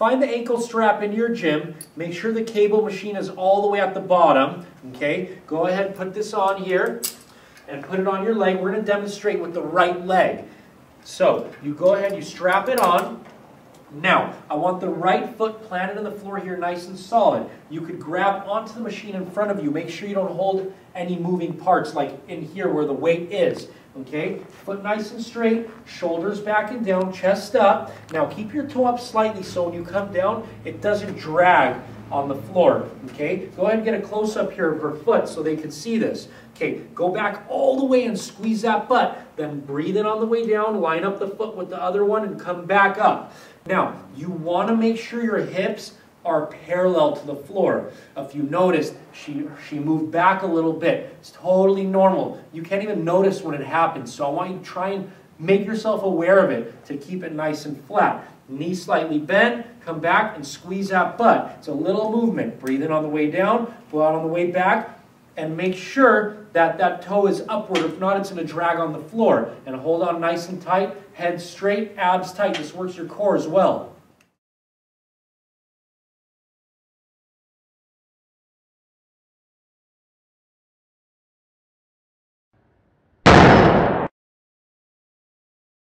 find the ankle strap in your gym. Make sure the cable machine is all the way at the bottom. Okay, go ahead and put this on here and put it on your leg. We're going to demonstrate with the right leg. So you go ahead, you strap it on. Now, I want the right foot planted on the floor here nice and solid. You could grab onto the machine in front of you. Make sure you don't hold any moving parts like in here where the weight is. Okay, foot nice and straight, shoulders back and down, chest up. Now keep your toe up slightly so when you come down, it doesn't drag on the floor. Okay, go ahead and get a close-up here of her foot so they can see this. Okay, go back all the way and squeeze that butt. Then breathe in on the way down, line up the foot with the other one and come back up. Now, you want to make sure your hips are parallel to the floor. If you noticed, she moved back a little bit. It's totally normal. You can't even notice when it happens. So I want you to try and make yourself aware of it to keep it nice and flat. Knee slightly bent, come back and squeeze that butt. It's a little movement. Breathe in on the way down, blow out on the way back, and make sure that that toe is upward. If not, it's going to drag on the floor. And hold on nice and tight, head straight, abs tight. This works your core as well.